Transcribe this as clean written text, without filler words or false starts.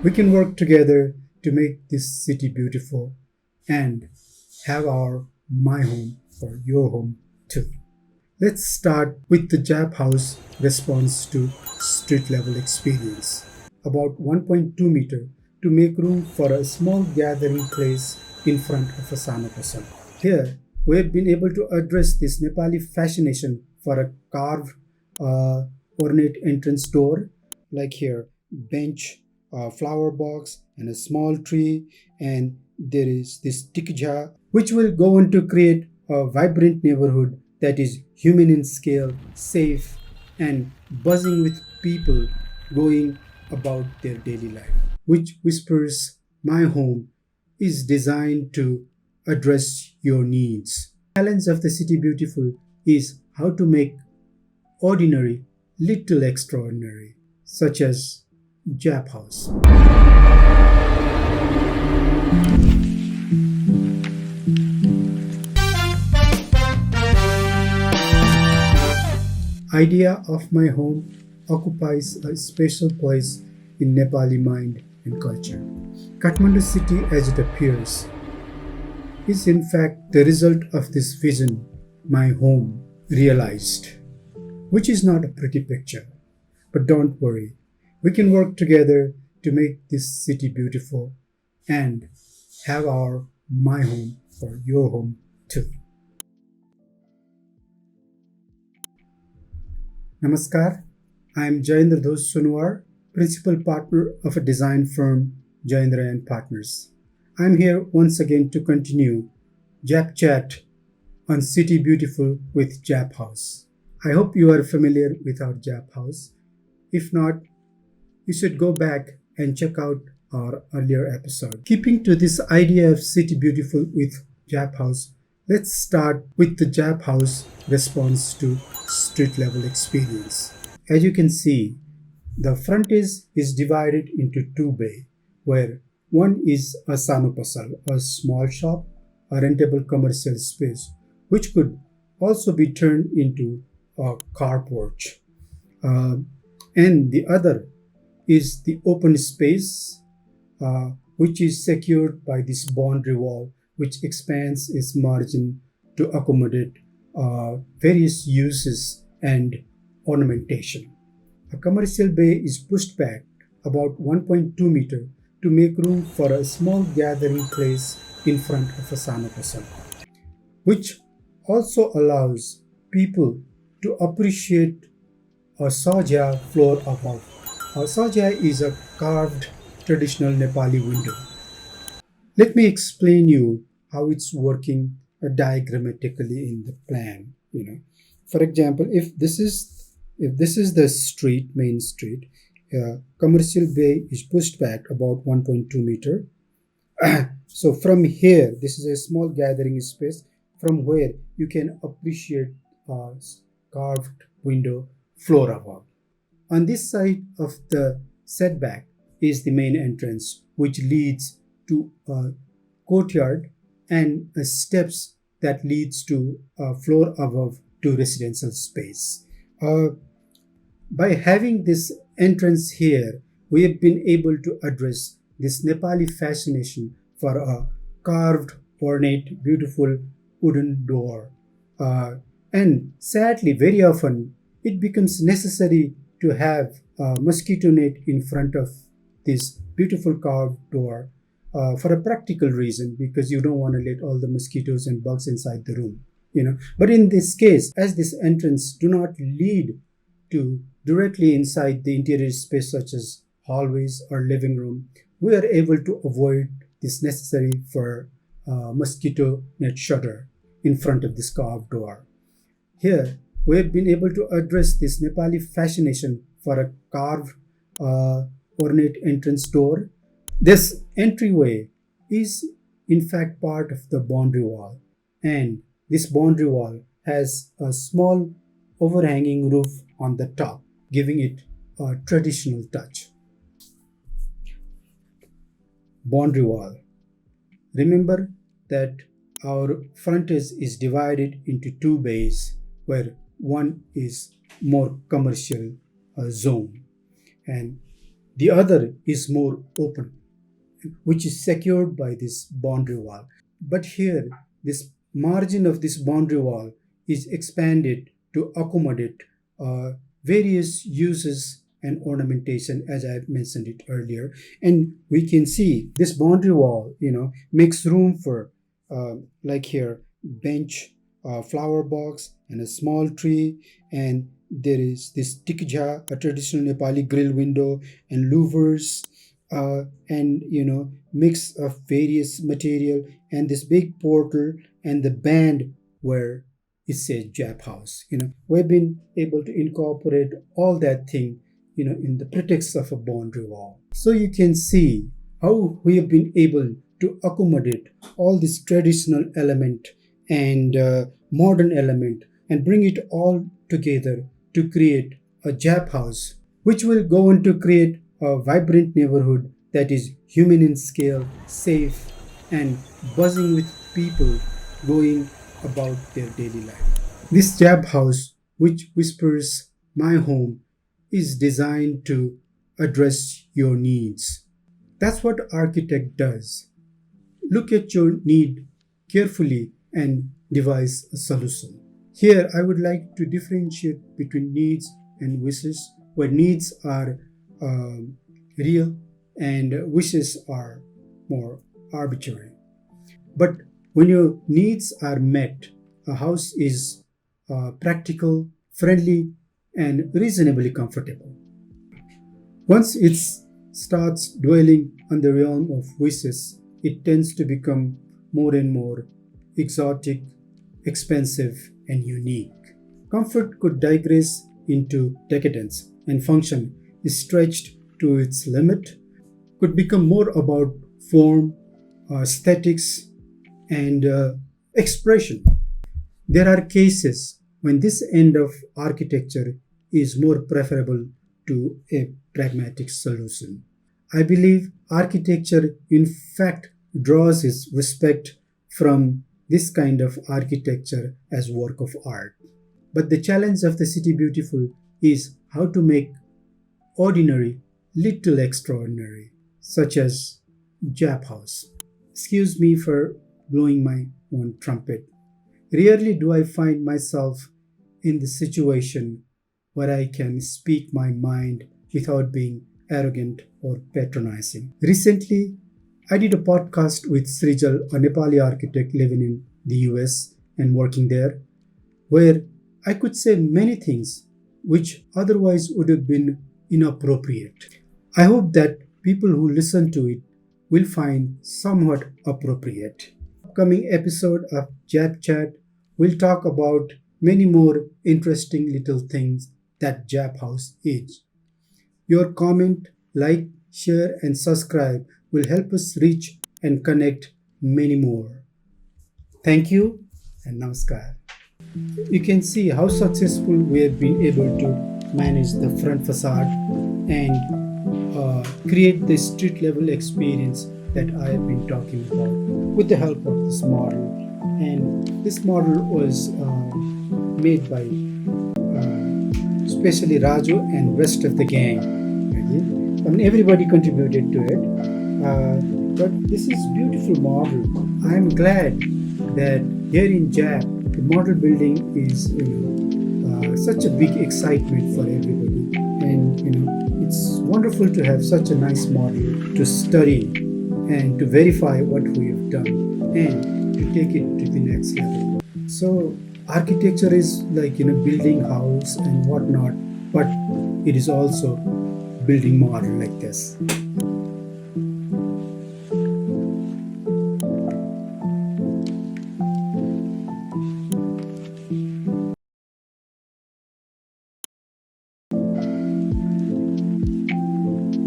We can work together to make this city beautiful and have our my home or your home too. Let's start with the JAP House response to street level experience. About 1.2 meter to make room for a small gathering place in front of a Syano Pasal. Here, we have been able to address this Nepali fascination for a carved ornate entrance door, like here, bench, a flower box, and a small tree, and there is this Jhya, which will go on to create a vibrant neighborhood that is human in scale, safe, and buzzing with people going about their daily life, which whispers, "My home is designed to address your needs." The challenge of the city beautiful is how to make ordinary little extraordinary, such as JAP House. Idea of my home occupies a special place in Nepali mind and culture. Kathmandu city as it appears is in fact the result of this vision, my home realized, which is not a pretty picture. But don't worry, we can work together to make this city beautiful and have our my home or your home too. Namaskar, I am Jayendra Sonwar, principal partner of a design firm, Jayendra and Partners. I am here once again to continue JAP Chat on City Beautiful with JAP House. I hope you are familiar with our JAP House. If not, you should go back and check out our earlier episode. Keeping to this idea of City Beautiful with JAP House, let's start with the JAP House response to street level experience. As you can see, the frontage is divided into two bays, where one is a Syano Pasal, a small shop, a rentable commercial space, which could also be turned into a car porch. And the other is the open space, which is secured by this boundary wall, which expands its margin to accommodate various uses and ornamentation. A commercial bay is pushed back about 1.2 meter to make room for a small gathering place in front of a Syano Pasal, which also allows people to appreciate a Jhya floor above. A Jhya is a carved traditional Nepali window. Let me explain you how it's working diagrammatically in the plan. For example, if this is the street, main street, commercial bay is pushed back about 1.2 meter. So from here, this is a small gathering space from where you can appreciate a carved window floor above. On this side of the setback is the main entrance, which leads to a courtyard and steps that leads to a floor above to residential space. By having this entrance here, we have been able to address this Nepali fascination for a carved, ornate, beautiful wooden door. And sadly, very often, it becomes necessary to have a mosquito net in front of this beautiful carved door for a practical reason, because you don't want to let all the mosquitoes and bugs inside the room. But in this case, as this entrance do not lead to directly inside the interior space such as hallways or living room, we are able to avoid this necessary for mosquito net shutter in front of this carved door. Here, we have been able to address this Nepali fascination for a carved ornate entrance door. This entryway is in fact part of the boundary wall, and this boundary wall has a small overhanging roof on the top, giving it a traditional touch. Boundary wall. Remember that our frontage is divided into two bays, where one is more commercial zone, and The other is more open, which is secured by this boundary wall. But here, this margin of this boundary wall is expanded to accommodate various uses and ornamentation, as I mentioned it earlier. And we can see this boundary wall, makes room for, like here, bench, flower box, and a small tree. And there is this tikja, a traditional Nepali grill window, and louvers, and mix of various material, and this big portal, and the band where it says JAP House. We've been able to incorporate all that thing, in the pretext of a boundary wall. So you can see how we have been able to accommodate all this traditional element and modern element and bring it all together to create a JAP House, which will go on to create a vibrant neighborhood that is human in scale, safe, and buzzing with people going about their daily life. This JAP House, which whispers my home, is designed to address your needs. That's what architect does. Look at your need carefully and devise a solution. Here, I would like to differentiate between needs and wishes, where needs are real and wishes are more arbitrary. But when your needs are met, a house is practical, friendly, and reasonably comfortable. Once it starts dwelling on the realm of wishes, it tends to become more and more exotic, expensive, and unique. Comfort could digress into decadence, and function is stretched to its limit, could become more about form, aesthetics, and expression. There are cases when this end of architecture is more preferable to a pragmatic solution. I believe architecture, in fact, draws its respect from this kind of architecture as work of art. But the challenge of the City Beautiful is how to make ordinary little extraordinary, such as JAP House. Excuse me for blowing my own trumpet. Rarely do I find myself in the situation where I can speak my mind without being arrogant or patronizing. Recently, I did a podcast with Srijal, a Nepali architect living in the US and working there, where I could say many things which otherwise would have been inappropriate. I hope that people who listen to it will find somewhat appropriate. Upcoming episode of JAP Chat will talk about many more interesting little things that JAP House is. Your comment, like, share, and subscribe will help us reach and connect many more. Thank you and namaskar. You can see how successful we have been able to manage the front facade and create the street level experience that I have been talking about with the help of this model. And this model was made by especially Raju and rest of the gang. Okay? I mean, everybody contributed to it. But this is beautiful model. I am glad that here in JAP, the model building is such a big excitement for everybody, and it's wonderful to have such a nice model to study and to verify what we have done and to take it to the next level. So architecture is like building house and whatnot, but it is also building model like this.